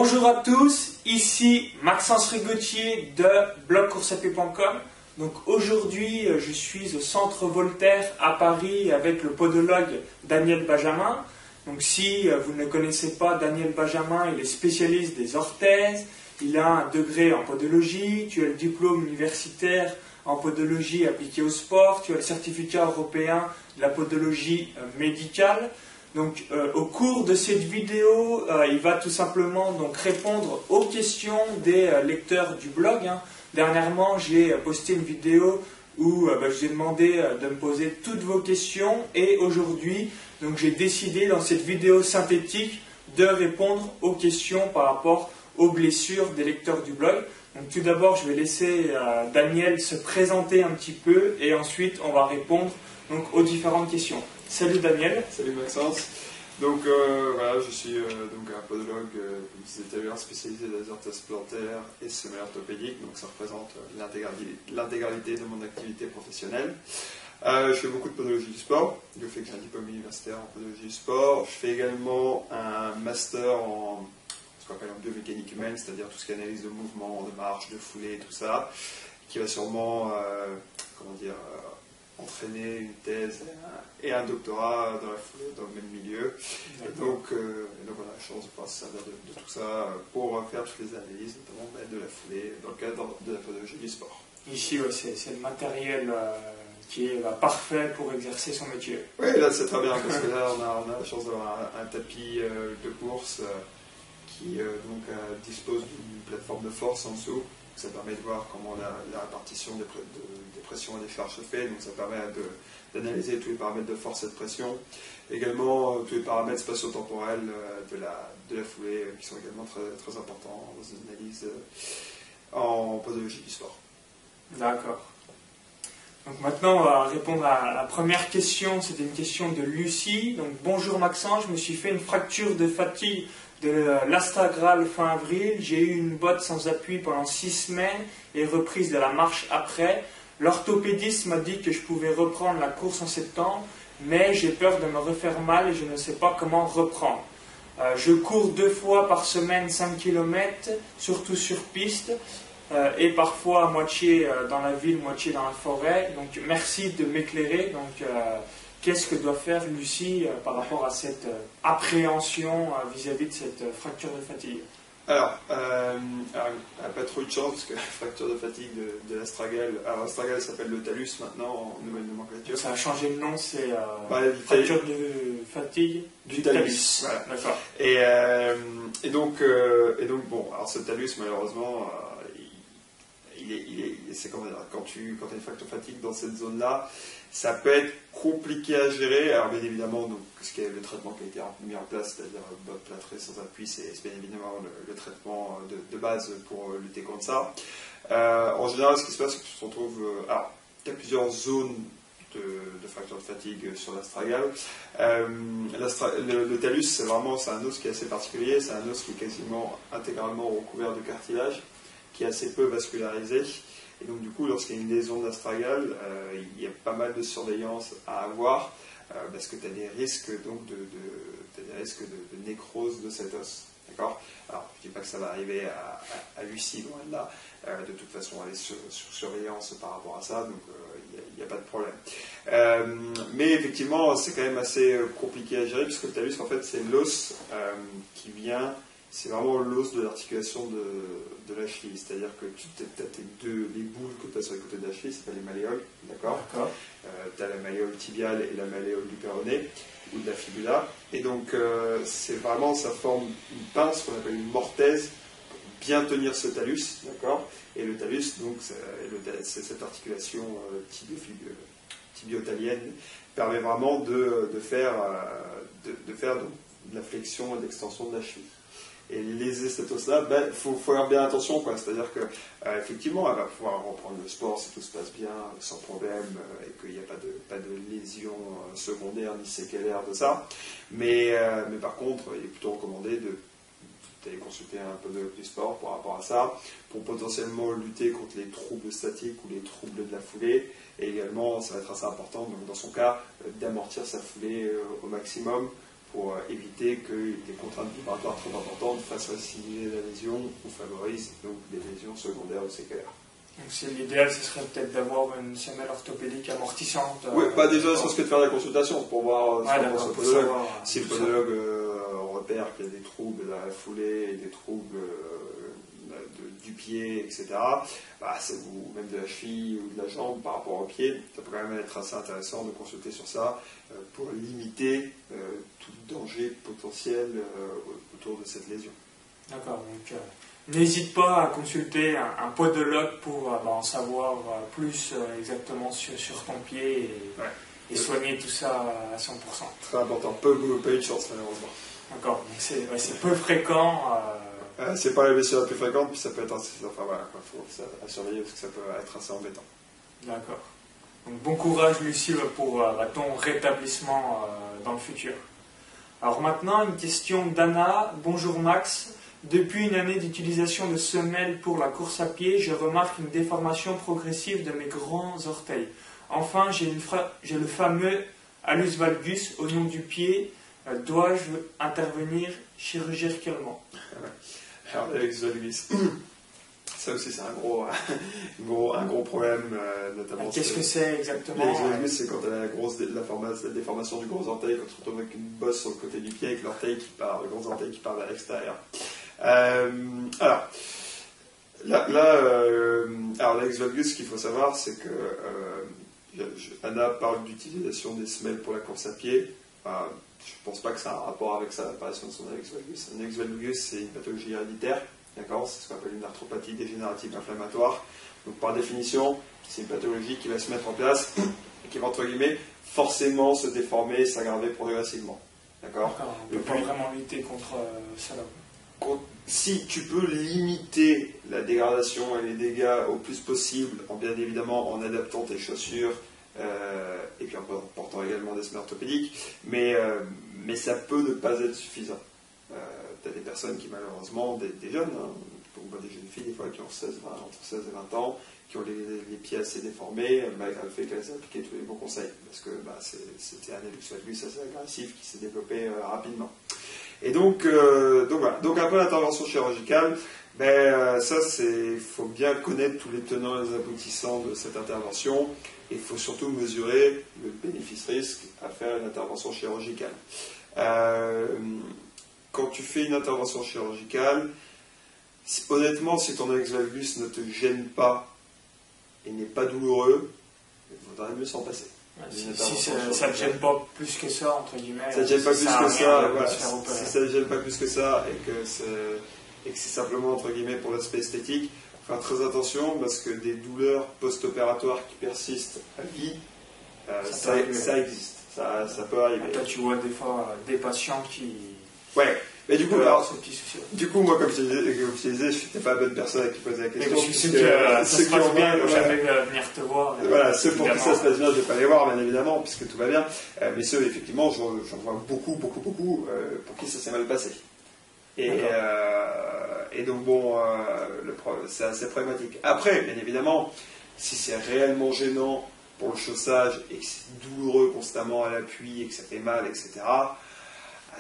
Bonjour à tous, ici Maxence Rigotier de blogcourseapied.com. Donc aujourd'hui, je suis au Centre Voltaire à Paris avec le podologue Daniel Benjamin. Donc si vous ne le connaissez pas, Daniel Benjamin, il est spécialiste des orthèses, il a un degré en podologie, tu as le diplôme universitaire en podologie appliquée au sport, tu as le certificat européen de la podologie médicale. Donc, au cours de cette vidéo, il va tout simplement donc, répondre aux questions des lecteurs du blog. Dernièrement, j'ai posté une vidéo où je vous ai demandé de me poser toutes vos questions et aujourd'hui, donc j'ai décidé dans cette vidéo synthétique de répondre aux questions par rapport aux blessures des lecteurs du blog. Donc, tout d'abord, je vais laisser Daniel se présenter un petit peu et ensuite on va répondre donc, aux différentes questions. Salut Daniel. Salut Maxence. Donc voilà, je suis donc un podologue, comme je disais tout à l'heure, spécialisé dans les orthèses plantaires et semelles orthopédiques, donc ça représente l'intégralité de mon activité professionnelle. Je fais beaucoup de podologie du sport, je fais un diplôme universitaire en podologie du sport. Je fais également un master en ce qu'on appelle en biomécanique humaine, c'est-à-dire tout ce qui est analyse de mouvement, de marche, de foulée, tout ça, qui va sûrement, entraîner une thèse et un doctorat dans la foulée, dans le même milieu. Et donc on a la chance de pouvoir se servir de tout ça pour faire toutes les analyses, notamment de la foulée, dans le cadre de la podologie du sport. Ici, c'est le matériel qui est parfait pour exercer son métier. Oui, là c'est très bien, parce que là on a la chance d'avoir un tapis de course qui dispose d'une plateforme de force en dessous. Ça permet de voir comment la répartition des pressions et des charges se fait, donc ça permet d'analyser tous les paramètres de force et de pression. Également, tous les paramètres spatio-temporels de la foulée qui sont également très, très importants dans une analyse en podologie du sport. D'accord. Donc maintenant, on va répondre à la première question. C'était une question de Lucie. Donc, bonjour Maxence, je me suis fait une fracture de fatigue de l'astragale fin avril. J'ai eu une botte sans appui pendant 6 semaines et reprise de la marche après. L'orthopédiste m'a dit que je pouvais reprendre la course en septembre, mais j'ai peur de me refaire mal et je ne sais pas comment reprendre. Je cours 2 fois par semaine 5 km, surtout sur piste, et parfois à moitié dans la ville, moitié dans la forêt. Donc merci de m'éclairer. Donc qu'est-ce que doit faire Lucie par rapport à cette appréhension vis-à-vis de cette fracture de fatigue? Alors, elle n'a pas trop eu de chance parce que la fracture de fatigue de l'astragale, alors l'astragale s'appelle le talus maintenant en nouvelle nomenclature. Ça a changé de nom, c'est fracture de fatigue du talus. Voilà. D'accord. Et donc bon, alors ce talus malheureusement, c'est comment dire, quand tu as une fracture de fatigue dans cette zone-là, ça peut être compliqué à gérer. Alors bien évidemment, donc, ce qui est le traitement qui a été mis en place, c'est-à-dire botte plâtrée sans appui, c'est bien évidemment le traitement de base pour lutter contre ça. En général, ce qui se passe, c'est que tu te retrouves... alors, il y a plusieurs zones de fracture de fatigue sur l'astragale. Le talus, c'est un os qui est assez particulier, c'est un os qui est quasiment intégralement recouvert de cartilage, qui est assez peu vascularisé. Et donc du coup, lorsqu'il y a une lésion d'astragale, il y a pas mal de surveillance à avoir, parce que tu as des risques de nécrose de cet os. D'accord ? Alors, je ne dis pas que ça va arriver à Lucie, loin de là. De toute façon, elle est sous surveillance par rapport à ça, donc il n'y a pas de problème. Mais effectivement, c'est quand même assez compliqué à gérer, puisque le talus, en fait, c'est l'os qui vient... C'est vraiment l'os de l'articulation de la cheville. C'est-à-dire que tu as les boules que tu as sur les côtés de la cheville, c'est pas les malléoles, d'accord. Tu as la malléole tibiale et la malléole du péroné, ou de la fibula. Et donc, c'est vraiment, ça forme une pince qu'on appelle une mortaise pour bien tenir ce talus, d'accord. Et le talus, donc, c'est cette articulation tibiotalienne, permet vraiment de faire donc, de la flexion et de l'extension de la cheville. Et léser cet os-là, faut faire bien attention, quoi. C'est-à-dire que effectivement, elle va pouvoir reprendre le sport si tout se passe bien, sans problème, et qu'il n'y a pas de lésions secondaires ni séquelaires de ça. Mais par contre, il est plutôt recommandé d'aller consulter un podologue du sport par rapport à ça, pour potentiellement lutter contre les troubles statiques ou les troubles de la foulée. Et également, ça va être assez important, donc dans son cas, d'amortir sa foulée au maximum, pour éviter que des contraintes vibratoires trop importantes fassent récidiver la lésion ou favorisent donc des lésions secondaires ou séquelaires. Donc l'idéal, ce serait peut-être d'avoir une semelle orthopédique amortissante. Oui, déjà, ce serait de faire la consultation pour voir si le podologue repère qu'il y a des troubles à la foulée, des troubles du pied, etc. Ou même de la cheville ou de la jambe par rapport au pied, ça peut quand même être assez intéressant de consulter sur ça pour limiter tout danger potentiel autour de cette lésion. D'accord, donc n'hésite pas à consulter un podologue pour en savoir plus exactement sur ton pied et soigner tout ça à 100%. Très important, pas eu de chance malheureusement. D'accord, donc c'est peu fréquent. C'est pas la blessure la plus fréquente, puis ça peut être assez, enfin voilà, faut ça à surveiller parce que ça peut être assez embêtant. D'accord. Donc bon courage Lucille pour ton rétablissement dans le futur. Alors maintenant, une question d'Anna. Bonjour Max. Depuis une année d'utilisation de semelles pour la course à pied, je remarque une déformation progressive de mes grands orteils. Enfin, j'ai le fameux hallux valgus au niveau du pied. Dois-je intervenir chirurgicalement? Alors, l'hallux valgus, ça aussi c'est un gros problème, notamment. Qu'est-ce que c'est exactement? L'hallux valgus, c'est quand elle a la déformation du gros orteil, quand on se retrouve avec une bosse sur le côté du pied, avec l'orteil qui part, le gros orteil qui part vers l'extérieur. Alors, l'hallux valgus, ce qu'il faut savoir, c'est que Anna parle d'utilisation des semelles pour la course à pied. Je ne pense pas que ça a un rapport avec ça, l'apparition de son hallux valgus. Un hallux valgus, c'est une pathologie héréditaire, d'accord? C'est ce qu'on appelle une arthropathie dégénérative inflammatoire. Donc, par définition, c'est une pathologie qui va se mettre en place et qui va, entre guillemets, forcément se déformer, s'aggraver progressivement. D'accord? On ne peut pas vraiment lutter contre cela. Si tu peux limiter la dégradation et les dégâts au plus possible, bien évidemment en adaptant tes chaussures et puis en portant également des semelles orthopédiques, mais ça peut ne pas être suffisant. Tu as des personnes qui malheureusement, des jeunes, on voit des jeunes filles des fois qui ont entre 16 et 20 ans, qui ont les pieds assez déformés, malgré le fait qu'elles aient appliqué tous les bons conseils, parce que c'était un hallux valgus assez agressif qui s'est développé rapidement. Et donc voilà. Donc après l'intervention chirurgicale, il faut bien connaître tous les tenants et les aboutissants de cette intervention, et il faut surtout mesurer le bénéfice-risque à faire une intervention chirurgicale. Quand tu fais une intervention chirurgicale, honnêtement, si ton hallux valgus ne te gêne pas et n'est pas douloureux, il vaudrait mieux s'en passer. Si ça ne te gêne pas plus que ça, entre guillemets, ça ne gêne pas plus que ça, voilà. Si ça ne gêne pas plus que ça et que c'est simplement entre guillemets pour l'aspect esthétique, faire très attention parce que des douleurs post-opératoires qui persistent à vie, ça existe, ça peut arriver. Toi, tu vois des fois des patients qui. Ouais. Mais du coup, moi, comme je te disais, je n'étais pas la bonne personne à qui poser la question. Mais ceux qui ça se passe bien, ils ne vont jamais venir te voir. Voilà, ceux pour qui ça se passe bien, je ne vais pas les voir, bien évidemment, puisque tout va bien. Mais ceux, effectivement, j'en vois beaucoup, pour qui ça s'est mal passé. Et donc, bon, c'est assez problématique. Après, bien évidemment, si c'est réellement gênant pour le chaussage et que c'est douloureux constamment à l'appui et que ça fait mal, etc.,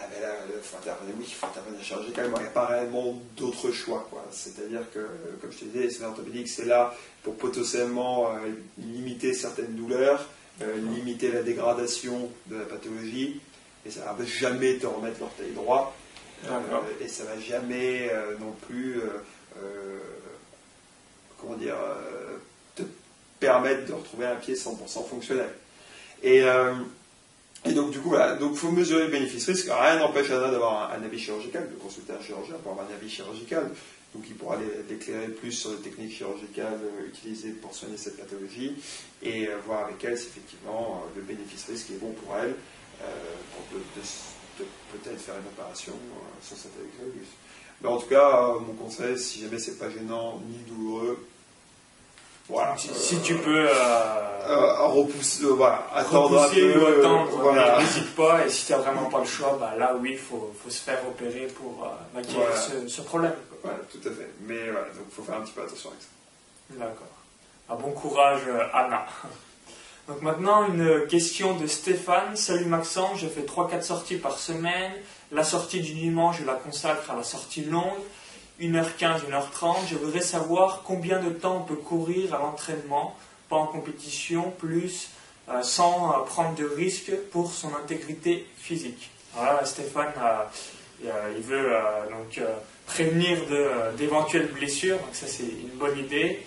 il faut intervenir chirurgicalement. Il n'y a pas réellement d'autre choix. C'est-à-dire que, comme je te disais, les semelles orthopédiques, c'est là pour potentiellement limiter certaines douleurs, limiter la dégradation de la pathologie, et ça ne va jamais te remettre l'orteil droit, et ça ne va jamais non plus te permettre de retrouver un pied 100% fonctionnel. Et donc, du coup, voilà. Donc, il faut mesurer le bénéfice-risque. Rien n'empêche Anna d'avoir un avis chirurgical, de consulter un chirurgien pour avoir un avis chirurgical. Donc, il pourra l'éclairer plus sur les techniques chirurgicales utilisées pour soigner cette pathologie et voir avec elle si effectivement le bénéfice-risque est bon pour elle, pour peut-être faire une opération sur cette hallux valgus. Mais en tout cas, mon conseil, si jamais c'est pas gênant ni douloureux, voilà. Si tu peux attendre un peu, n'hésite pas, et si tu n'as vraiment pas le choix, là oui, il faut se faire opérer pour guérir ce problème. Voilà, tout à fait. Mais voilà, donc il faut faire un petit peu attention avec ça. D'accord. Bon courage, Anna. Donc maintenant, une question de Stéphane. Salut Maxence, je fais 3-4 sorties par semaine. La sortie du dimanche, je la consacre à la sortie longue, 1h15, 1h30. Je voudrais savoir combien de temps on peut courir à l'entraînement, pas en compétition, plus sans prendre de risques pour son intégrité physique. Voilà, Stéphane, il veut prévenir d'éventuelles blessures, donc ça c'est une bonne idée.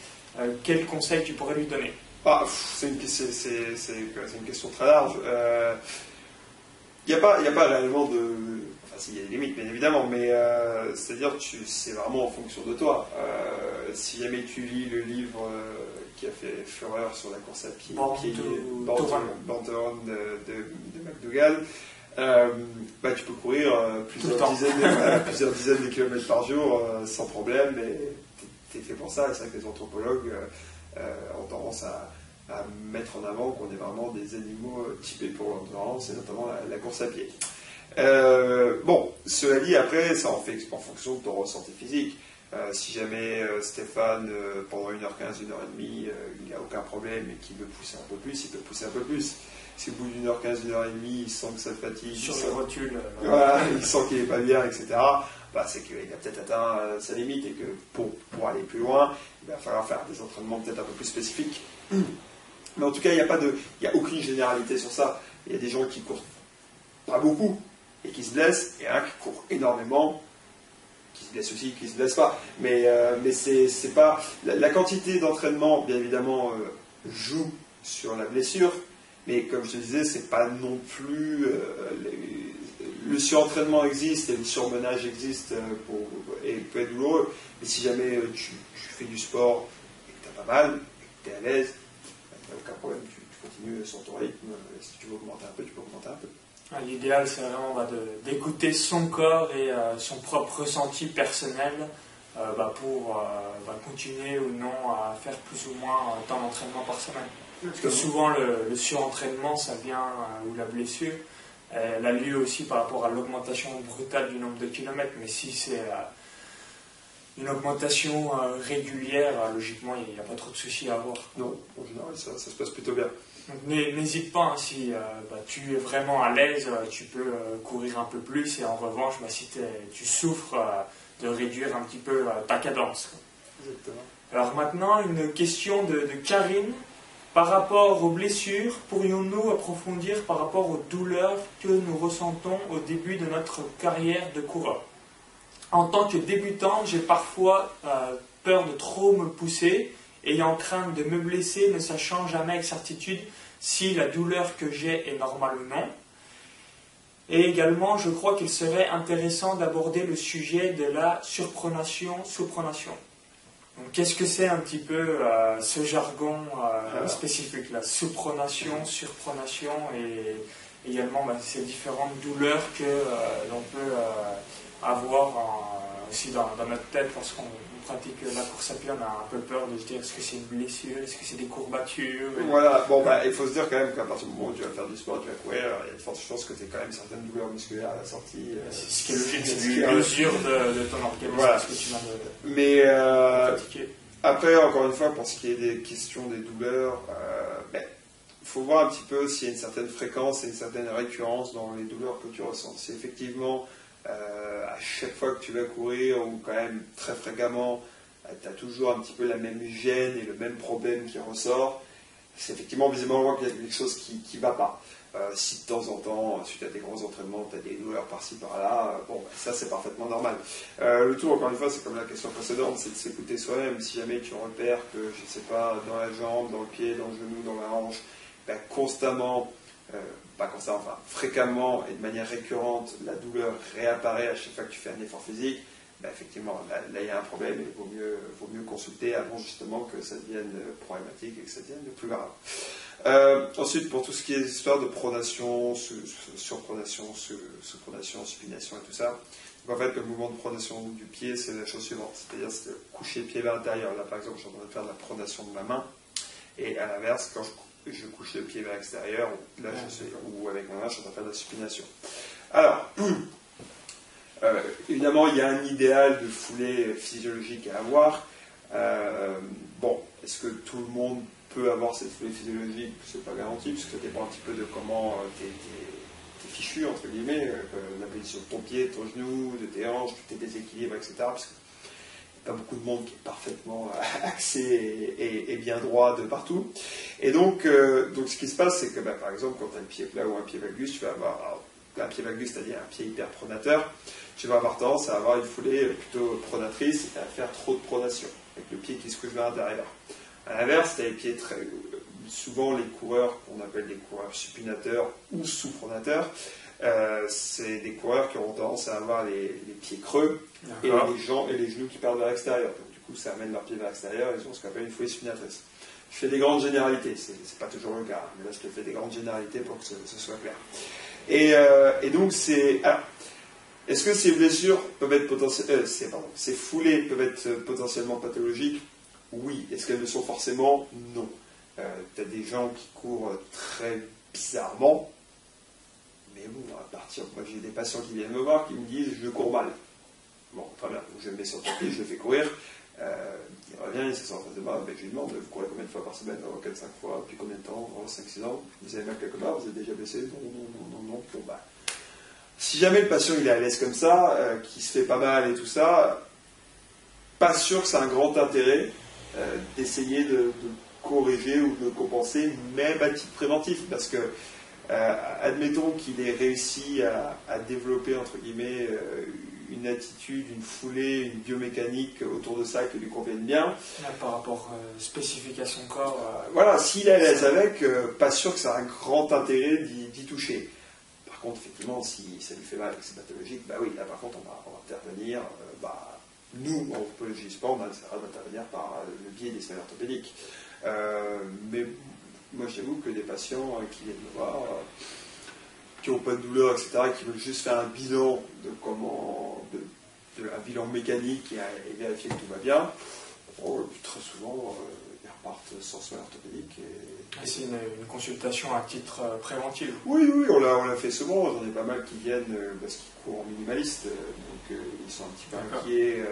Quel conseil tu pourrais lui donner? C'est une question très large. Il n'y a pas réellement de... Enfin, s'il y a des limites, bien évidemment, mais c'est-à-dire c'est vraiment en fonction de toi. Si jamais tu lis le livre qui a fait fureur sur la course à pied, qui est Born to Run de McDougall, tu peux courir plusieurs dizaines de kilomètres par jour sans problème, et tu es fait pour ça. Et c'est vrai que les anthropologues ont tendance à mettre en avant qu'on est vraiment des animaux typés pour l'endurance, et notamment la course à pied. Cela dit, après, ça en fait en fonction de ton ressenti physique. Si jamais Stéphane, pendant 1h15, 1h30, il n'a aucun problème et qu'il veut pousser un peu plus, il peut pousser un peu plus. Si au bout d'1h15, 1h30, il sent que ça le fatigue, sur les rotules, il sent qu'il n'est pas bien, etc., c'est qu'il a peut-être atteint sa limite, et que pour aller plus loin, il va falloir faire des entraînements peut-être un peu plus spécifiques. Mais en tout cas, il n'y a aucune généralité sur ça. Il y a des gens qui courent pas beaucoup et qui se blessent, et un qui court énormément, qui se blesse aussi, qui se blesse pas. Mais c'est pas... La quantité d'entraînement, bien évidemment, joue sur la blessure, mais comme je te disais, c'est pas non plus... le surentraînement existe et le surmenage existe et peut être douloureux. Mais si jamais tu fais du sport et que tu as pas mal, et que tu es à l'aise, aucun problème, tu continues sur ton rythme. Si tu veux augmenter un peu, tu peux augmenter un peu. L'idéal, c'est vraiment d'écouter son corps et son propre ressenti personnel pour continuer ou non à faire plus ou moins tant d'entraînement par semaine. Parce que souvent, le surentraînement, ça vient, ou la blessure, elle a lieu aussi par rapport à l'augmentation brutale du nombre de kilomètres. Mais si c'est une augmentation régulière, logiquement, il n'y a pas trop de soucis à avoir. Non, en général, ça se passe plutôt bien. Donc n'hésite pas, si tu es vraiment à l'aise, tu peux courir un peu plus, et en revanche, si tu souffres, de réduire un petit peu ta cadence. Exactement. Alors maintenant, une question de Karine. Par rapport aux blessures, pourrions-nous approfondir par rapport aux douleurs que nous ressentons au début de notre carrière de coureur? En tant que débutant, j'ai parfois peur de trop me pousser, ayant crainte de me blesser, ne sachant jamais avec certitude si la douleur que j'ai est normale ou non. Et également, je crois qu'il serait intéressant d'aborder le sujet de la surpronation, sous-pronation. Donc, qu'est-ce que c'est un petit peu ce jargon spécifique, la sous-pronation, surpronation, et également ces différentes douleurs que l'on peut avoir aussi dans notre tête lorsqu'on pratique la course à pied. On a un peu peur de se dire, est-ce que c'est une blessure, est-ce que c'est des courbatures? Voilà, il faut se dire quand même qu'à partir du moment où tu vas faire du sport, tu vas courir, il y a de fortes chances que tu aies quand même certaines douleurs musculaires à la sortie. C'est ce qui est logique, c'est l'usure de ton organisme, voilà. Ce que tu viens de pratiquer. Après, encore une fois, pour ce qui est des questions des douleurs, il faut voir un petit peu s'il y a une certaine fréquence et une certaine récurrence dans les douleurs que tu ressens. Si effectivement, à chaque fois que tu vas courir, ou quand même très fréquemment, tu as toujours un petit peu la même gêne et le même problème qui ressort, c'est effectivement visiblement qu'il y a quelque chose qui ne va pas. Si de temps en temps, suite à des gros entraînements, tu as des douleurs par-ci par-là, ça c'est parfaitement normal. Le tout, encore une fois, c'est comme la question précédente, c'est de s'écouter soi-même. Si jamais tu repères que, je ne sais pas, dans la jambe, dans le pied, dans le genou, dans la hanche, constamment, fréquemment et de manière récurrente, la douleur réapparaît à chaque fois que tu fais un effort physique, effectivement, là il y a un problème, et il vaut mieux consulter avant justement que ça devienne problématique et que ça devienne plus grave. Ensuite, pour tout ce qui est histoire de pronation, surpronation, sous-pronation, supination et tout ça, donc en fait, le mouvement de pronation du pied, c'est la chose suivante, c'est-à-dire coucher le pied vers l'intérieur. Là, par exemple, je suis en train de faire de la pronation de ma main, et à l'inverse, quand je couche le pied vers l'extérieur, là, ou avec ma main, je suis en train de faire de la supination. Alors, évidemment, il y a un idéal de foulée physiologique à avoir. Est-ce que tout le monde peut avoir cette foulée physiologique, c'est pas garanti, parce que ça dépend un petit peu de comment t'es fichu, entre guillemets, la position de ton pied, de ton genou, de tes hanches, tes déséquilibres, etc. Parce que pas beaucoup de monde qui est parfaitement axé et bien droit de partout. Et donc ce qui se passe, c'est que par exemple, quand tu as un pied plat ou un pied valgus, tu vas avoir un pied valgus, c'est-à-dire un pied hyperpronateur, tu vas avoir tendance à avoir une foulée plutôt pronatrice et à faire trop de pronation, avec le pied qui se couche vers l'intérieur. À l'inverse, tu as les pieds souvent les coureurs qu'on appelle des coureurs supinateurs ou sous-pronateurs, c'est des coureurs qui auront tendance à avoir les pieds creux et les genoux qui partent vers l'extérieur. Donc du coup, ça amène leurs pieds vers l'extérieur, ils ont ce qu'on appelle une foulée supinatrice. Je fais des grandes généralités, c'est pas toujours le cas, mais là je te fais des grandes généralités pour que ce soit clair. Et donc est-ce que ces blessures peuvent être ces foulées peuvent être potentiellement pathologiques? Oui. Est-ce qu'elles le sont forcément? Non. Tu as des gens qui courent très bizarrement, mais bon, à partir, moi j'ai des patients qui viennent me voir qui me disent je cours mal. Bon, très bien, donc je me mets sur le tapis, je le fais courir, il revient, il s'assoit en face de moi, je lui demande vous courez combien de fois par semaine? 4-5 fois, depuis combien de temps? 5-6 ans. Vous avez mal quelque part? Vous êtes déjà blessé? Non. Bon, si jamais le patient il est à l'aise comme ça, qui se fait pas mal et tout ça, pas sûr que c'est un grand intérêt d'essayer de corriger ou de compenser, même à titre préventif, parce que admettons qu'il ait réussi à développer, entre guillemets, une attitude, une foulée, une biomécanique autour de ça qui lui convienne bien. Là, par rapport spécifique à son corps. Voilà, s'il est à l'aise avec, pas sûr que ça a un grand intérêt d'y toucher. Par contre, effectivement, si ça lui fait mal et que c'est pathologique, oui, là par contre, on va intervenir. Nous, en orthopédie sport, on essaiera d'intervenir par le biais des semelles orthopédiques. Mais moi, je t'avoue que des patients qui viennent me voir, qui n'ont pas de douleur, etc., qui veulent juste faire un bilan un bilan mécanique et vérifier que tout va bien, très souvent, ils repartent sans semelles orthopédiques. Et c'est une consultation à titre préventif? Oui, on l'a fait souvent. J'en ai pas mal qui viennent parce qu'ils courent en minimaliste, donc ils sont un petit peu inquiets.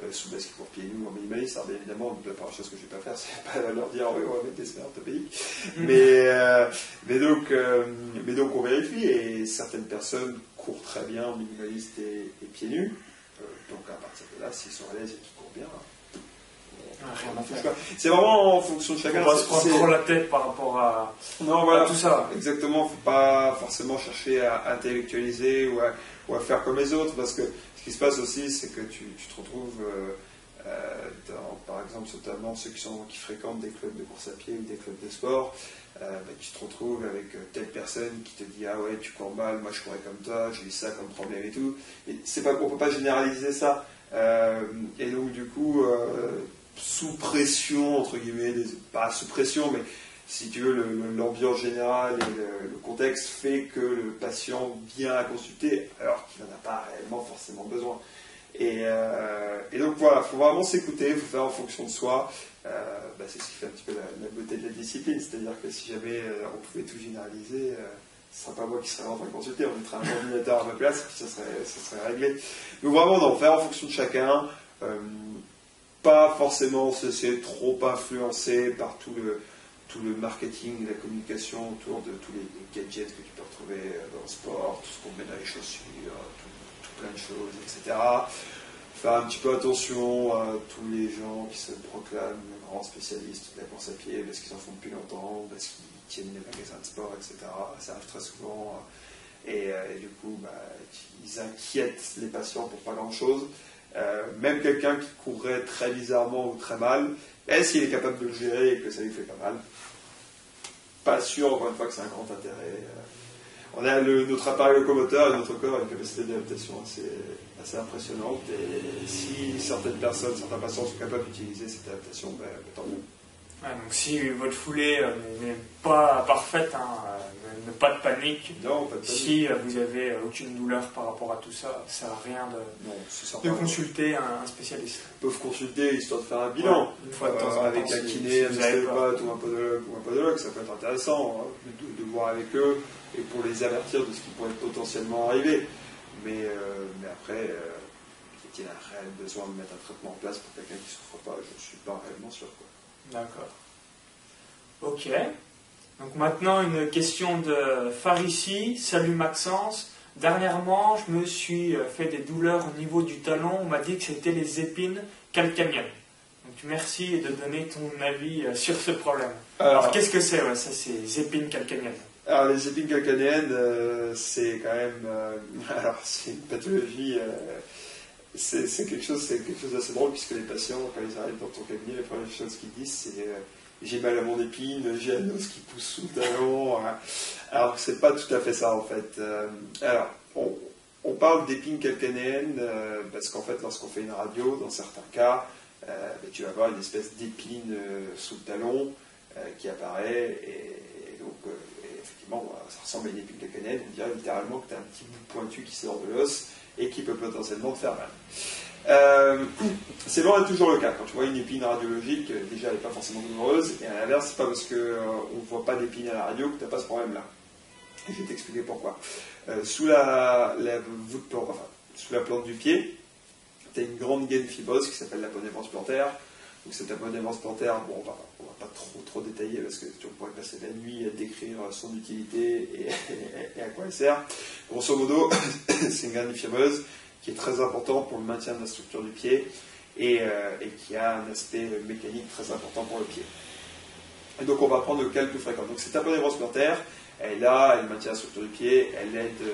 Parce qu'ils courent pieds nus en minimaliste. Alors bien évidemment, la première chose que je ne vais pas faire, c'est pas leur dire oui, on va mettre des semelles orthopédiques. mais donc on vérifie, et certaines personnes courent très bien en minimaliste et pieds nus. Donc à partir de là, s'ils sont à l'aise et qu'ils courent bien, rien à faire. C'est vraiment en fonction de chacun. On va se prendre trop la tête par rapport à tout ça. Exactement, il ne faut pas forcément chercher à intellectualiser ou à faire comme les autres, parce que ce qui se passe aussi, c'est que tu te retrouves, par exemple, notamment ceux qui fréquentent des clubs de course à pied ou des clubs de sport, tu te retrouves avec telle personne qui te dit ah ouais, tu cours mal, moi je courais comme toi, j'ai eu ça comme problème et tout. Et on ne peut pas généraliser ça. Et donc du coup, sous pression, entre guillemets, pas sous pression, mais si tu veux, l'ambiance générale et le contexte fait que le patient vient à consulter alors qu'il n'en a pas réellement forcément besoin. Et donc voilà, il faut vraiment s'écouter, il faut faire en fonction de soi. C'est ce qui fait un petit peu la beauté de la discipline, c'est-à-dire que si jamais on pouvait tout généraliser, ce ne serait pas moi qui serais en train de consulter, on mettrait un ordinateur à ma place et puis ça serait réglé. Donc vraiment, non, faire en fonction de chacun. Pas forcément se laisser trop influencer par tout le marketing, la communication autour de tous les gadgets que tu peux retrouver dans le sport, tout ce qu'on met dans les chaussures, tout plein de choses, etc. Faire un petit peu attention à tous les gens qui se proclament grands spécialistes de la course à pied parce qu'ils en font depuis longtemps, parce qu'ils tiennent les magasins de sport, etc. Ça arrive très souvent. Et du coup, ils inquiètent les patients pour pas grand-chose. Même quelqu'un qui courrait très bizarrement ou très mal, est-ce qu'il est capable de le gérer et que ça lui fait pas mal? Pas sûr, encore une fois, que c'est un grand intérêt. On a notre appareil locomoteur et notre corps a une capacité d'adaptation assez impressionnante. Et si certains patients sont capables d'utiliser cette adaptation, tant mieux. Ouais, donc si votre foulée n'est pas parfaite, pas de panique. Non, pas de panique. Si vous n'avez aucune douleur par rapport à tout ça, ça ne sert à rien de consulter un spécialiste. Ils peuvent consulter histoire de faire un bilan. Une fois de temps en temps, avec un kiné, un ostéopathe ou un podologue, ça peut être intéressant de voir avec eux et pour les avertir de ce qui pourrait potentiellement arriver. Mais après, qu'il y a un réel besoin de mettre un traitement en place pour quelqu'un qui ne souffre pas, je ne suis pas réellement sûr. D'accord. Ok. Donc maintenant, une question de Farissi. Salut Maxence. Dernièrement, je me suis fait des douleurs au niveau du talon. On m'a dit que c'était les épines calcanéennes. Donc merci de donner ton avis sur ce problème. Alors qu'est-ce que c'est ça, ces épines calcanéennes? Alors les épines calcanéennes, c'est quand même... alors c'est une pathologie... c'est quelque chose d'assez drôle, puisque les patients, quand ils arrivent dans ton cabinet, la première chose qu'ils disent, c'est j'ai mal à mon épine, j'ai un os qui pousse sous le talon. Alors c'est pas tout à fait ça en fait. Alors on parle d'épines calcanéennes parce qu'en fait lorsqu'on fait une radio, dans certains cas, tu vas avoir une espèce d'épine sous le talon qui apparaît et donc effectivement ça ressemble à une épine calcanéenne. On dirait littéralement que tu as un petit bout pointu qui sort de l'os et qui peut potentiellement te faire mal. C'est loin d'être toujours le cas. Quand tu vois une épine radiologique, déjà elle n'est pas forcément douloureuse, et à l'inverse, c'est pas parce qu'on ne voit pas d'épine à la radio que tu n'as pas ce problème-là. Et je vais t'expliquer pourquoi. Sous la plante du pied, tu as une grande gaine fibreuse qui s'appelle l'aponeuvrose plantaire. Donc cette aponeuvrose plantaire, bon, on va pas trop détailler parce que tu pourrais passer la nuit à décrire son utilité et à quoi elle sert. Grosso modo, c'est une gaine fibreuse qui est très importante pour le maintien de la structure du pied et qui a un aspect mécanique très important pour le pied. Et donc on va prendre le cas le plus fréquent. Donc cette aponeuvrose plantaire, elle maintient la structure du pied, elle aide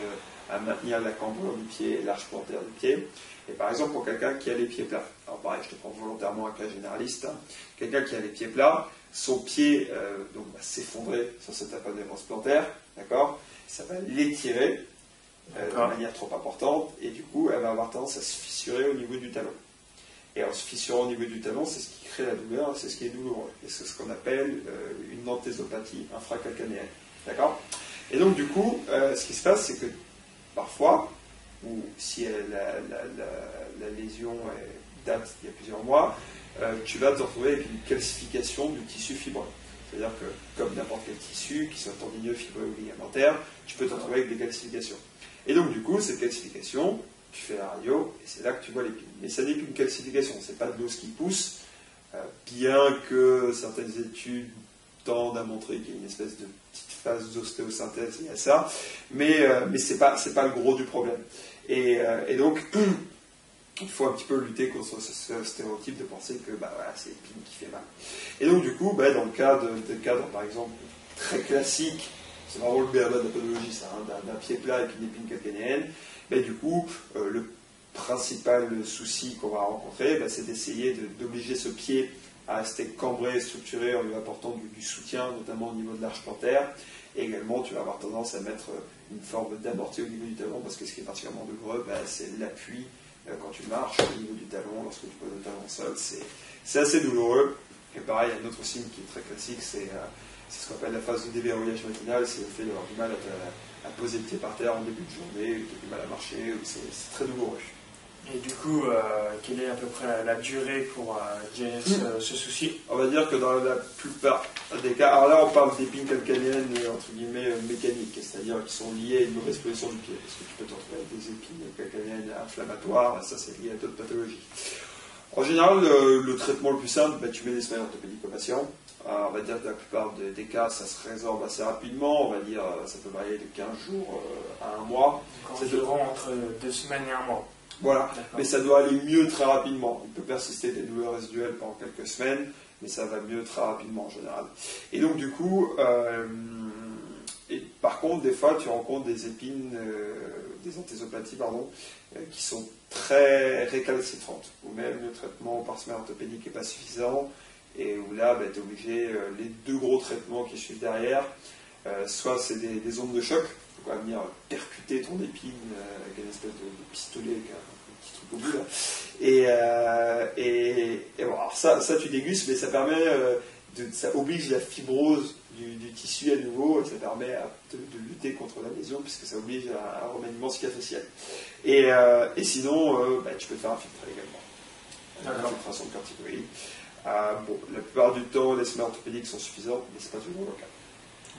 à maintenir la cambrure du pied, l'arche plantaire du pied. Et par exemple, pour quelqu'un qui a les pieds plats, alors pareil, je te prends volontairement un cas généraliste, quelqu'un qui a les pieds plats, son pied va s'effondrer sur cette aponeuvrose plantaire, d'accord? Ça va l'étirer de manière trop importante, et du coup, elle va avoir tendance à se fissurer au niveau du talon. Et en se fissurant au niveau du talon, c'est ce qui crée la douleur, c'est ce qui est douloureux. Et c'est ce qu'on appelle une anthésopathie infracalcanéenne, d'accord? Et donc, du coup, ce qui se passe, c'est que parfois, ou si la lésion date il y a plusieurs mois, tu vas te retrouver avec une calcification du tissu fibreux. C'est-à-dire que, comme n'importe quel tissu, qu'il soit tendineux, fibreux ou ligamentaire, tu peux te retrouver avec des calcifications. Et donc, du coup, cette calcification, tu fais la radio, et c'est là que tu vois l'épine. Mais ça n'est qu'une calcification, c'est pas de l'os qui pousse, bien que certaines études tendent à montrer qu'il y a une espèce de petite phase d'ostéosynthèse liée à ça, mais c'est pas le gros du problème. Et donc, il faut un petit peu lutter contre ce stéréotype de penser que c'est l'épine qui fait mal. Et donc, du coup, dans le cadre, par exemple, très classique, c'est vraiment le béaba de la pathologie, ça, d'un pied plat et une épine calcanéenne, du coup, le principal souci qu'on va rencontrer, c'est d'essayer d'obliger ce pied à rester cambré et structuré en lui apportant du soutien, notamment au niveau de l'arche plantaire. Et également, tu vas avoir tendance à mettre une forme d'amorti au niveau du talon, parce que ce qui est particulièrement douloureux, c'est l'appui quand tu marches au niveau du talon, lorsque tu poses le talon au sol. C'est assez douloureux. Et pareil, un autre signe qui est très classique, c'est ce qu'on appelle la phase de déverrouillage matinal, c'est le fait d'avoir du mal à poser le pied par terre en début de journée, ou tu as du mal à marcher, c'est très douloureux. Et du coup, quelle est à peu près la durée pour gérer ce souci? On va dire que dans la plupart des cas, alors là on parle d'épines calcanéennes entre guillemets mécaniques, c'est-à-dire qui sont liées à une mauvaise position du pied, parce que tu peux te retrouver avec des épines calcanéennes inflammatoires, ça c'est lié à d'autres pathologies. En général, le traitement le plus simple, tu mets des semelles orthopédiques au patient. On va dire que dans la plupart des cas, ça se résorbe assez rapidement, on va dire ça peut varier de 15 jours à 1 mois. C'est entre 2 semaines et 1 mois. Voilà, mais ça doit aller mieux très rapidement. Il peut persister des douleurs résiduelles pendant quelques semaines, mais ça va mieux très rapidement en général. Et donc du coup, par contre, des fois, tu rencontres des épines, des anthésopathies, qui sont très récalcitrantes, ou même le traitement par semelle orthopédique n'est pas suffisant, et où là, tu es obligé, les 2 gros traitements qui suivent derrière, soit c'est des ondes de choc, on va venir percuter ton épine avec une espèce de pistolet avec un petit truc au bout là. Et bon, alors ça tu dégustes, mais ça permet ça oblige la fibrose du tissu à nouveau, et ça permet de lutter contre la lésion, puisque ça oblige à un remaniement cicatriciel. Et sinon, tu peux faire un filtre également. Une filtration de corticoïdes. La plupart du temps, les semelles orthopédiques sont suffisantes, mais c'est pas toujours le cas.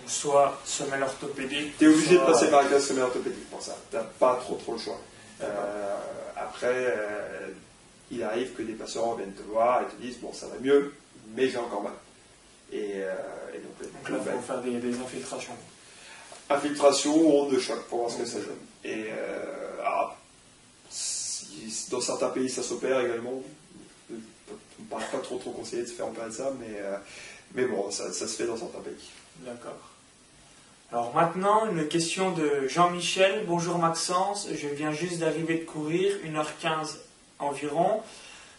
Soit semelle orthopédique. Tu es obligé de passer par la case semelle orthopédique pour ça. Tu n'as pas trop le choix. Après, il arrive que des patients viennent te voir et te disent bon, ça va mieux, mais j'ai encore mal. Donc là, il faut faire des infiltrations. Infiltration ou onde de choc pour voir ce que ça donne. Et dans certains pays, ça s'opère également. Je ne me paraît pas trop conseillé de se faire opérer de ça, mais bon, ça se fait dans certains pays. D'accord. Alors maintenant, une question de Jean-Michel. Bonjour Maxence, je viens juste d'arriver de courir, 1h15 environ.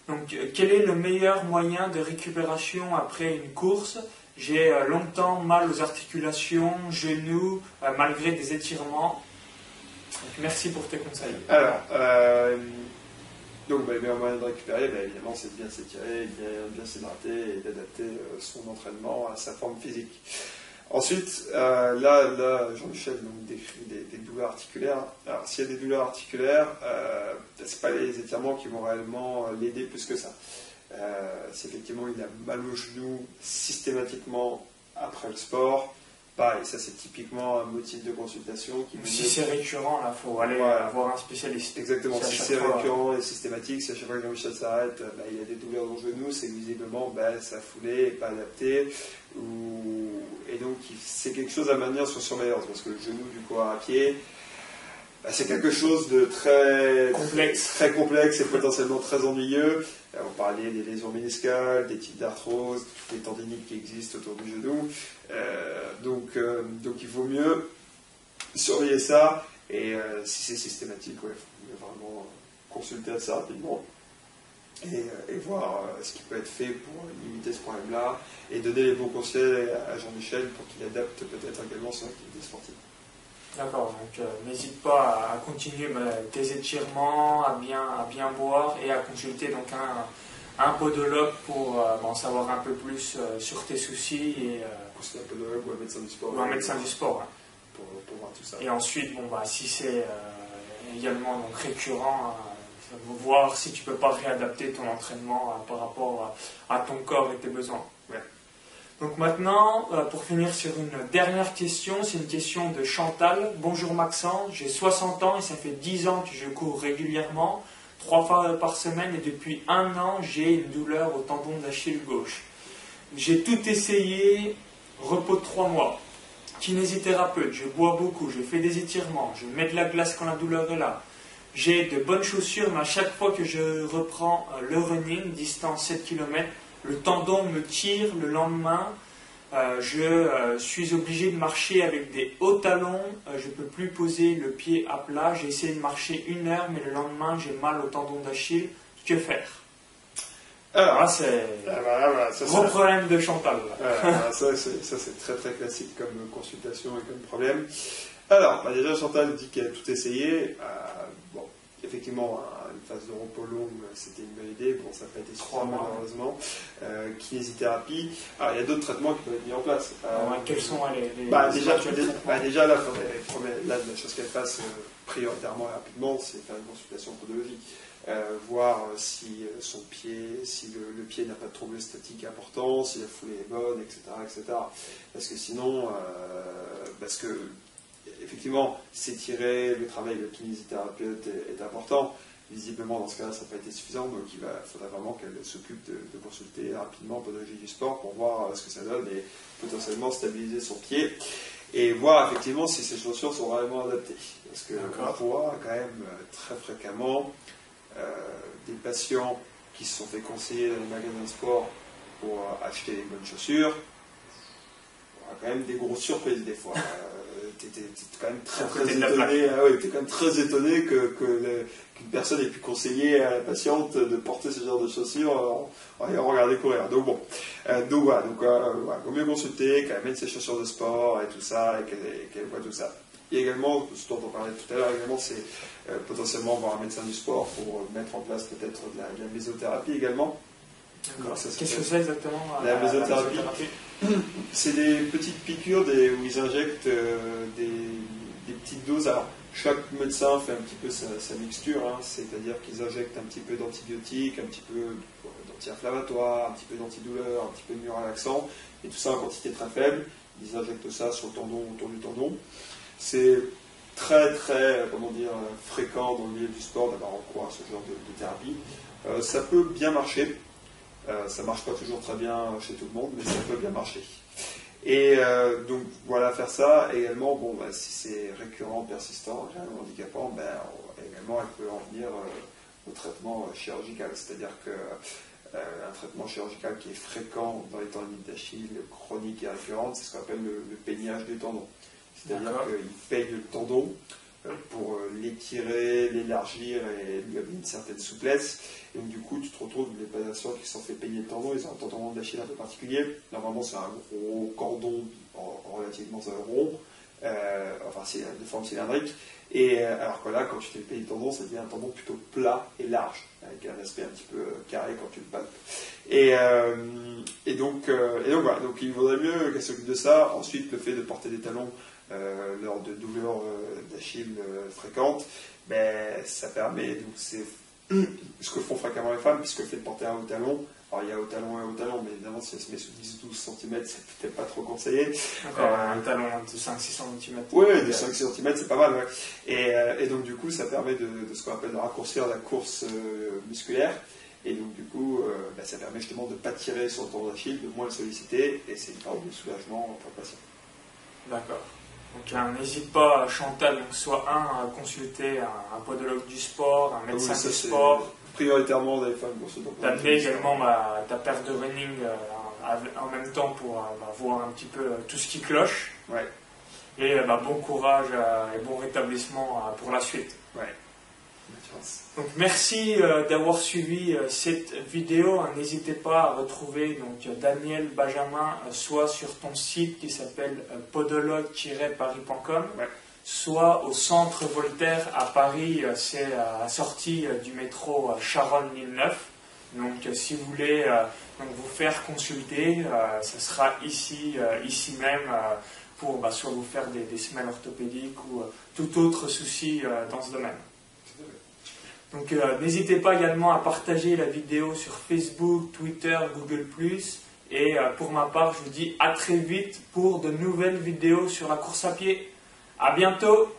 Donc, quel est le meilleur moyen de récupération après une course? J'ai longtemps mal aux articulations, genoux, malgré des étirements. Donc, merci pour tes conseils. Alors, donc le meilleur moyen de récupérer, évidemment, c'est de bien s'étirer, bien s'hydrater et d'adapter son entraînement à sa forme physique. Ensuite, là Jean-Michel décrit des douleurs articulaires. Alors, s'il y a des douleurs articulaires, ce n'est pas les étirements qui vont réellement l'aider plus que ça. Si effectivement il a mal au genou systématiquement après le sport, pareil, ça c'est typiquement un motif de consultation. Si c'est récurrent, il faut aller voir un spécialiste. Exactement, si c'est récurrent et systématique, si à chaque fois que Jean-Michel s'arrête, il a des douleurs dans le genou, c'est visiblement sa foulée n'est pas adaptée. Et donc c'est quelque chose à maintenir sur surveillance, parce que le genou du coureur à pied, c'est quelque chose de très complexe et potentiellement très ennuyeux. On parlait des lésions méniscales, des types d'arthrose, des tendinites qui existent autour du genou. Donc il vaut mieux surveiller ça, et si c'est systématique, il faut vraiment consulter assez rapidement et voir ce qui peut être fait pour limiter ce problème-là, et donner les bons conseils à Jean-Michel pour qu'il adapte peut-être également son activité sportive. D'accord, donc n'hésite pas à continuer tes étirements, à bien boire et à consulter donc un podologue pour en savoir un peu plus sur tes soucis. Consulter un podologue ou un médecin du sport. Ou un médecin du sport. Pour voir tout ça. Et ensuite, si c'est également donc, récurrent, voir si tu ne peux pas réadapter ton entraînement par rapport à ton corps et tes besoins. Ouais. Donc maintenant, pour finir sur une dernière question, c'est une question de Chantal. Bonjour Maxence, j'ai 60 ans et ça fait 10 ans que je cours régulièrement, 3 fois par semaine, et depuis 1 an, j'ai une douleur au tendon d'Achille gauche. J'ai tout essayé, repos de 3 mois, kinésithérapeute, je bois beaucoup, je fais des étirements, je mets de la glace quand la douleur est là. J'ai de bonnes chaussures, mais à chaque fois que je reprends le running, distance 7 km, le tendon me tire le lendemain, je suis obligé de marcher avec des hauts talons, je ne peux plus poser le pied à plat, j'ai essayé de marcher 1 heure, mais le lendemain j'ai mal au tendon d'Achille, que faire? Alors, c'est gros problème de Chantal. Ça c'est très très classique comme consultation et comme problème. Alors, déjà Chantal dit qu'elle a tout essayé. Effectivement, une phase de repos longue, c'était une bonne idée. Bon, ça n'a pas été suffisant malheureusement. Kinésithérapie. Alors, il y a d'autres traitements qui peuvent être mis en place. Quels sont les déjà, là, la chose qu'elle fasse prioritairement et rapidement, c'est faire une consultation podologique. Voir si son pied, si le pied n'a pas de trouble esthétique important, si la foulée est bonne, etc. Parce que sinon, effectivement, s'étirer, le travail de kinésithérapeute est important. Visiblement, dans ce cas-là, ça n'a pas été suffisant, donc il faudra vraiment qu'elle s'occupe de consulter rapidement podologie du sport pour voir ce que ça donne et potentiellement stabiliser son pied et voir effectivement si ses chaussures sont vraiment adaptées. Parce qu'on voit quand même très fréquemment des patients qui se sont fait conseiller dans les magasins de sport pour acheter les bonnes chaussures. On a quand même des grosses surprises des fois. T'es quand même très étonné. T'es quand même très étonné qu'une personne ait pu conseiller à la patiente de porter ce genre de chaussures en regardant courir. Donc bon, vaut mieux consulter, qu'elle mette ses chaussures de sport et tout ça, et qu'elle voit tout ça. Et également, ce dont on parlait tout à l'heure, c'est potentiellement voir un médecin du sport pour mettre en place peut-être de la mésothérapie également. Qu'est-ce que c'est exactement la mésothérapie? C'est des petites piqûres où ils injectent des petites doses. Alors, chaque médecin fait un petit peu sa mixture, c'est-à-dire qu'ils injectent un petit peu d'antibiotiques, un petit peu d'anti-inflammatoires, un petit peu d'antidouleur, un petit peu de myorelaxant, et tout ça en quantité très faible. Ils injectent ça sur le tendon, autour du tendon. C'est très très fréquent dans le milieu du sport d'avoir recours à ce genre de thérapie. Ça peut bien marcher. Ça marche pas toujours très bien chez tout le monde, mais ça peut bien marcher. Et donc voilà, faire ça. Également, bon, bah, si c'est récurrent, persistant, réellement handicapant, ben, également elle peut en venir au traitement chirurgical. C'est-à-dire que un traitement chirurgical qui est fréquent dans les tendinites d'Achille, chronique et récurrente, c'est ce qu'on appelle le peignage du tendon. C'est-à-dire qu'il peigne le tendon pour l'étirer, l'élargir et lui amener une certaine souplesse. Et donc du coup, tu te retrouves, les patients qui se sont fait peigner le tendon, ils ont un tendon d'Achille un peu particulier. Normalement, c'est un gros cordon relativement rond, enfin c'est de forme cylindrique. Et alors que là, quand tu te peignes le tendon, ça devient un tendon plutôt plat et large, avec un aspect un petit peu carré quand tu le palpes. Et donc voilà, donc il vaudrait mieux qu'elle s'occupe de ça. Ensuite, le fait de porter des talons lors de douleurs d'Achille fréquentes, ben, ça permet, donc c'est ce que font fréquemment les femmes, puisque le fait de porter un haut talon, alors il y a haut talon et haut talon, mais évidemment si elle se met sous 10-12 cm, c'est peut-être pas trop conseillé. Un talon de 5-6 cm. Oui, de 5 cm, c'est pas mal, ouais. Et donc du coup, ça permet de ce qu'on appelle de raccourcir la course musculaire. Et donc du coup, ben, ça permet justement de ne pas tirer sur le tendon d'Achille, de moins le solliciter, et c'est une forme de soulagement pour le patient. D'accord. Donc n'hésite pas, Chantal, donc soit à consulter un podologue du sport, un médecin du sport. Prioritairement dans les femmes pour ce d'amener également ta paire de running en même temps pour voir un petit peu tout ce qui cloche. Ouais. Et bon courage et bon rétablissement pour la suite. Ouais. Donc merci d'avoir suivi cette vidéo. N'hésitez pas à retrouver donc, Daniel Benjamin soit sur ton site qui s'appelle podologue-paris.com, soit au centre Voltaire à Paris, c'est à la sortie du métro Charonne 1009. Donc si vous voulez donc, vous faire consulter, ce sera ici même pour soit vous faire des semelles orthopédiques ou tout autre souci dans ce domaine. Donc n'hésitez pas également à partager la vidéo sur Facebook, Twitter, Google+. Et pour ma part, je vous dis à très vite pour de nouvelles vidéos sur la course à pied. À bientôt!